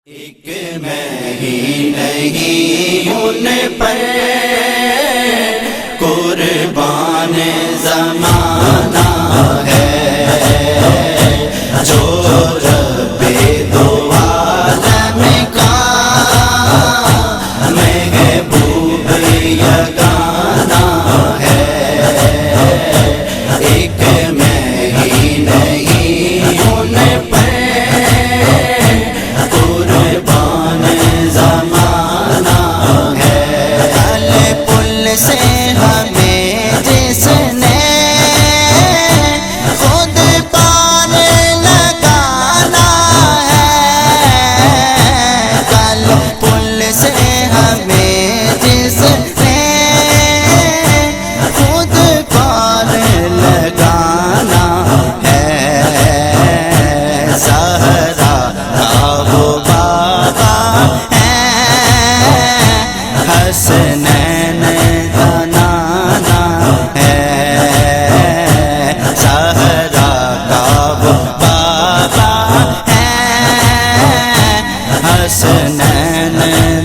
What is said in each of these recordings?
ایک میں ہی نہیں ان پر قربان زمانہ ہے، جو رب دو عالم کا محبوب یگانہ ہے۔ ایک میں ہی نہیں ان پر قربان زمانہ ہے، پل پل سے ہمیں جس نے خود پار لگانا ہے، پل پل سے ہمیں جس نے خود پار لگانا ہے، زہرا کا وہ بابا حسنین کا نانا ہے، زہرا کا وہ بابا ہے، حسنین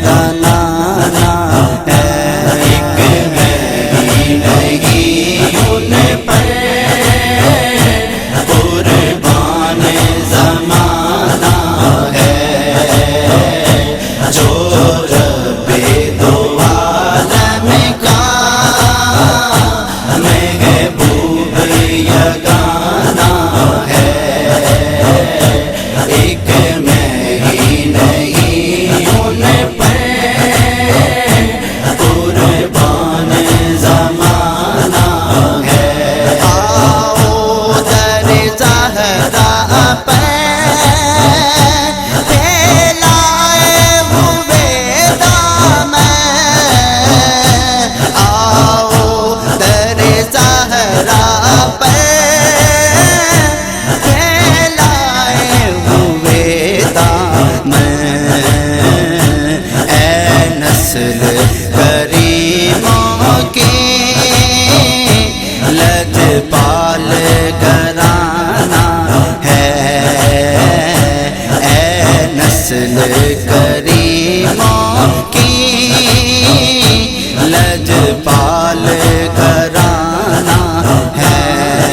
کا نانا ہے۔ ایک میں ہی نہیں ان پر قربان زمانہ ہے، جو رب دو عالم کا محبوب یگانہ ہے۔ ایک میں ہی نہیں ان پر قربان زمانہ ہے۔ آؤ در زہرا پہ پھیلائے ہوئے دامن، آؤ در زہرا پہ پھیلائے ہوئے دامن، اے نسل کریموں کی لجپال گھرانہ ہے، اے نسل کریموں کی لجپال گھرانہ ہے۔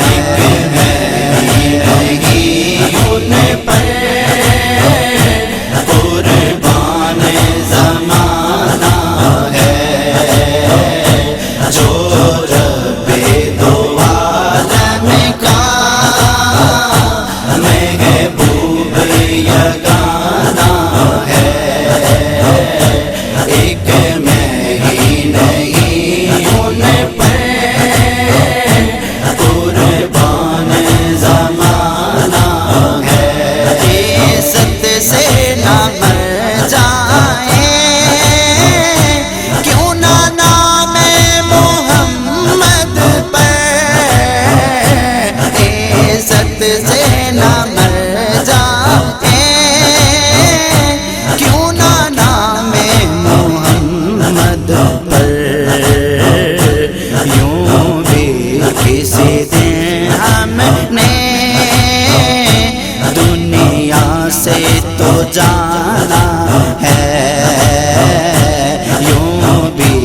ایک میں ہی نہیں ان پر قربان زمانہ ہے، جو رب دو عالم کا محبوب یگانہ ہے۔ ایک میں ہی نہیں ان پر قربان زمانہ ہے۔ عزت سے نہ مر جائیں کیوں نہ نام محمد پر، عزت سے نہ مر جائیں کیوں نہ نام محمد پر، یوں بھی کسی دن ہم نے دنیا سے تو جانا ہے، یوں بھی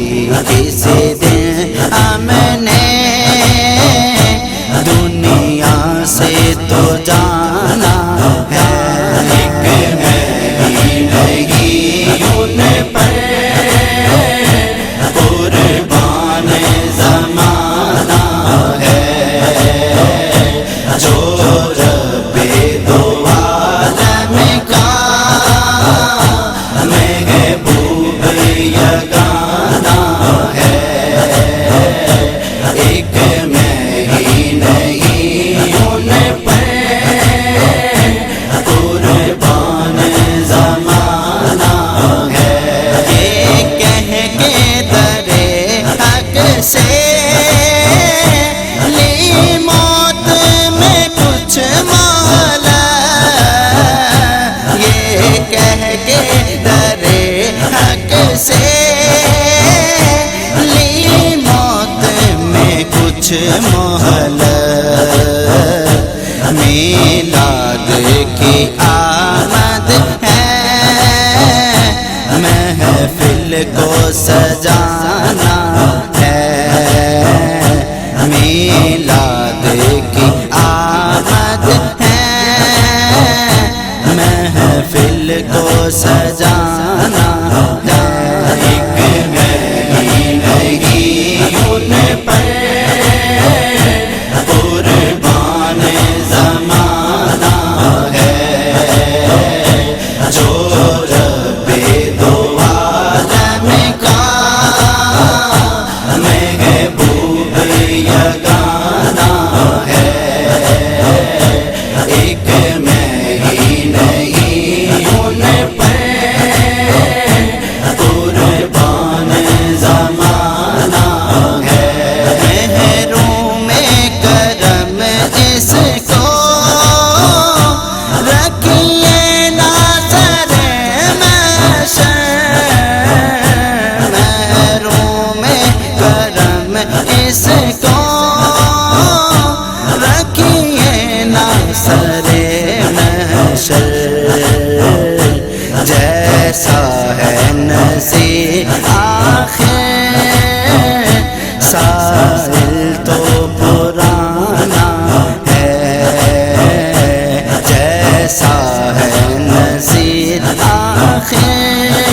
کسی دن ہم نے دنیا سے تو جانا ہے۔ ایک میں ہی نہیں ان پر قربان زمانہ ہے، جو رب دو عالم کا محبوب یگانہ ہے۔ ایک میں ہی نہیں ان پر قربان زمانہ ہے۔ یہ کہہ کے درے حق سے لی موت میں کچھ مولا، یہ کہہ کے درے حق سے لی موت میں کچھ مہلت، میلاد کی آمد ہے محفل کو سجانا ہے، میلاد کی آمد ہے، محفل کو سجانا ہے۔ ایک مہینگی ان پر قربان زمانہ ہے، جو رب دو عالم کا محبوب یگانہ ہے۔ ایک مہینگی ان پر قربان زمانہ ہے۔ محروم کرم اس کو رکھیے ناصر محشر، محروم کرم اس کو رکھیے ناصر محشر، جیسا ہے نصیب آخر سائل تو پرانا ہے، جیسا ہے نصیب آخر